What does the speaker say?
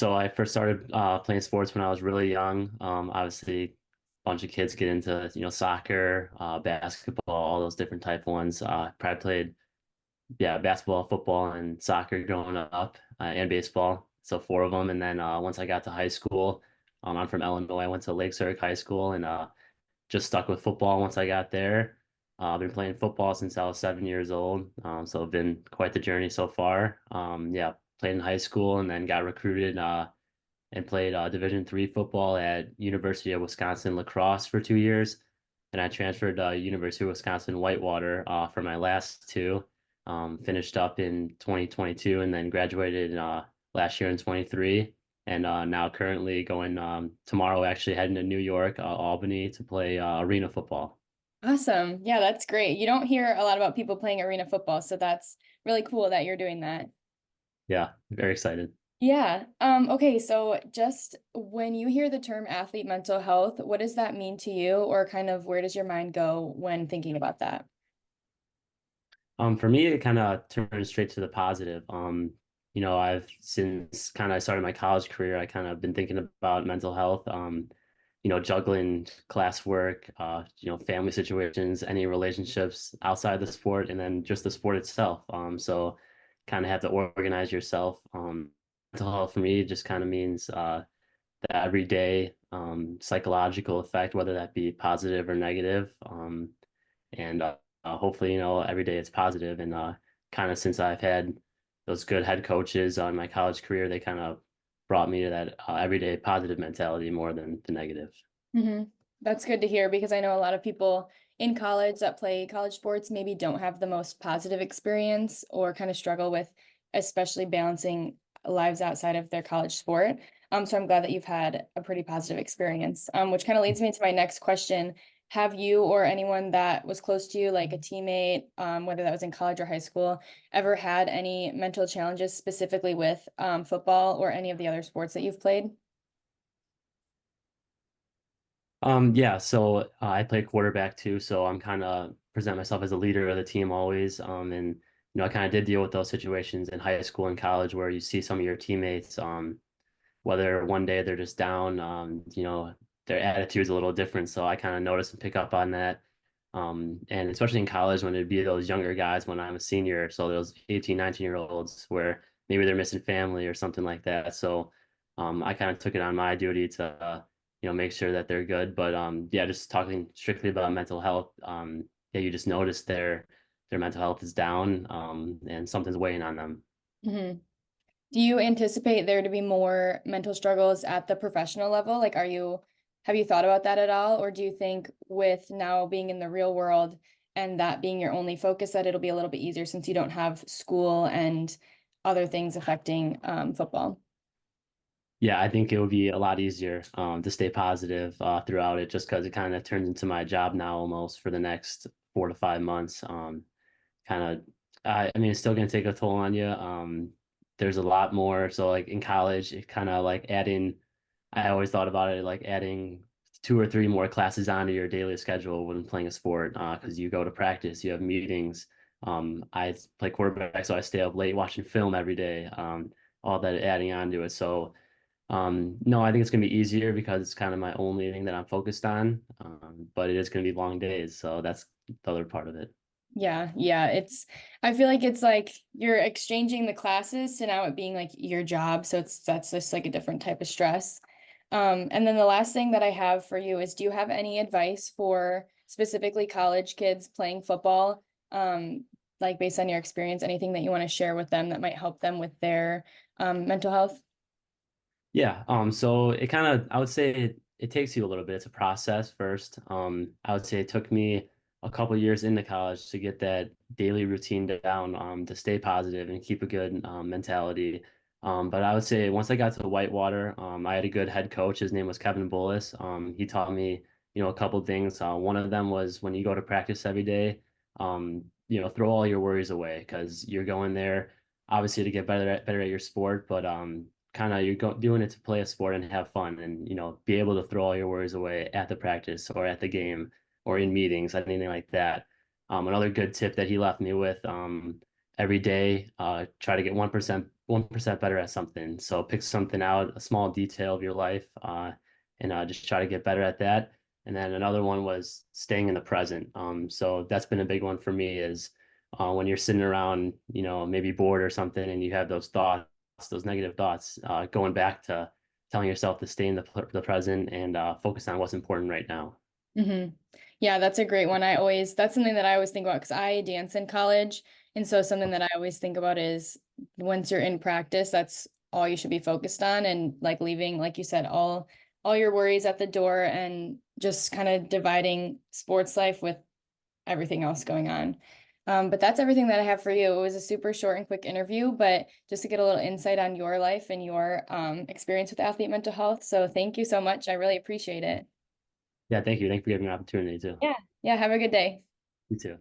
So I first started playing sports when I was really young. Obviously, a bunch of kids get into soccer, basketball, all those different type ones. Probably played basketball, football, and soccer growing up, and baseball. So four of them. And then once I got to high school, I'm from Illinois. I went to Lake Zurich High School and just stuck with football once I got there. I've been playing football since I was 7 years old. So it's been quite the journey so far. Yeah, played in high school and then got recruited. And played Division III football at University of Wisconsin lacrosse for 2 years. And I transferred to University of Wisconsin Whitewater for my last two. Finished up in 2022 and then graduated last year in 23. And now currently going tomorrow, actually heading to New York, Albany to play arena football. Awesome. Yeah, that's great. You don't hear a lot about people playing arena football, so that's really cool that you're doing that. Yeah, very excited. Yeah. Okay, so just when you hear the term athlete mental health, what does that mean to you, or kind of where does your mind go when thinking about that? For me, it kind of turns straight to the positive. I've since kind of started my college career, I kind of been thinking about mental health, juggling classwork, family situations, any relationships outside the sport, and then just the sport itself. So kind of have to organize yourself. Mental health for me just kind of means the everyday psychological effect, whether that be positive or negative. And hopefully, every day it's positive. And kind of since I've had those good head coaches on my college career, they kind of brought me to that everyday positive mentality more than the negative. hmm That's good to hear because I know a lot of people in college that play college sports maybe don't have the most positive experience or kind of struggle with especially balancing lives outside of their college sport. So I'm glad that you've had a pretty positive experience, which kind of leads me to my next question. Have you or anyone that was close to you, like a teammate, whether that was in college or high school, ever had any mental challenges specifically with football or any of the other sports that you've played? Yeah, so I play quarterback too, so I'm kind of present myself as a leader of the team always. And I kind of did deal with those situations in high school and college where you see some of your teammates, whether one day they're just down, their attitude's a little different. So I kind of notice and pick up on that. And especially in college when it'd be those younger guys when I'm a senior, so those 18, 19-year olds where maybe they're missing family or something like that. So I kind of took it on my duty to make sure that they're good. But yeah, just talking strictly about mental health, yeah, you just notice their mental health is down, and something's weighing on them. hmm Do you anticipate there to be more mental struggles at the professional level? Like, have you thought about that at all? Or do you think with now being in the real world and that being your only focus, that it'll be a little bit easier since you don't have school and other things affecting football? Yeah, I think it would be a lot easier to stay positive throughout it, just because it kind of turns into my job now almost for the next 4 to 5 months. Kind of, I mean, it's still going to take a toll on you. There's a lot more. So like in college, it kind of like adding, I always thought about it like adding two or three more classes onto your daily schedule when playing a sport, because you go to practice, you have meetings. I play quarterback, so I stay up late watching film every day. All that adding on to it. So no, I think it's gonna be easier because it's kind of my only thing that I'm focused on. But it is gonna be long days, so that's the other part of it. Yeah, yeah. I feel like it's like you're exchanging the classes to now it being like your job. So that's just like a different type of stress. And then the last thing that I have for you is, do you have any advice for specifically college kids playing football? Like based on your experience, anything that you want to share with them that might help them with their mental health? Yeah. So it kind of, I would say it takes you a little bit. It's a process first. I would say it took me a couple years into college to get that daily routine down, to stay positive and keep a good mentality. But I would say once I got to Whitewater, I had a good head coach. His name was Kevin Bullis. He taught me, a couple things. One of them was when you go to practice every day, throw all your worries away because you're going there obviously to get better at your sport, but kind of doing it to play a sport and have fun and be able to throw all your worries away at the practice or at the game or in meetings, anything like that. Another good tip that he left me with, every day, try to get 1% better at something. So pick something out, a small detail of your life, and just try to get better at that. And then another one was staying in the present. So that's been a big one for me is when you're sitting around, maybe bored or something, and you have those thoughts, those negative thoughts, going back to telling yourself to stay in the present and focus on what's important right now. Yeah, that's a great one. That's something that I always think about because I dance in college. And so something that I always think about is once you're in practice, that's all you should be focused on and like leaving, like you said, all your worries at the door and just kind of dividing sports life with everything else going on. But that's everything that I have for you. It was a super short and quick interview, but just to get a little insight on your life and your experience with athlete mental health. So thank you so much. I really appreciate it. Yeah, thank you. Thank you for giving me an opportunity too. Yeah. Yeah. Have a good day. You too.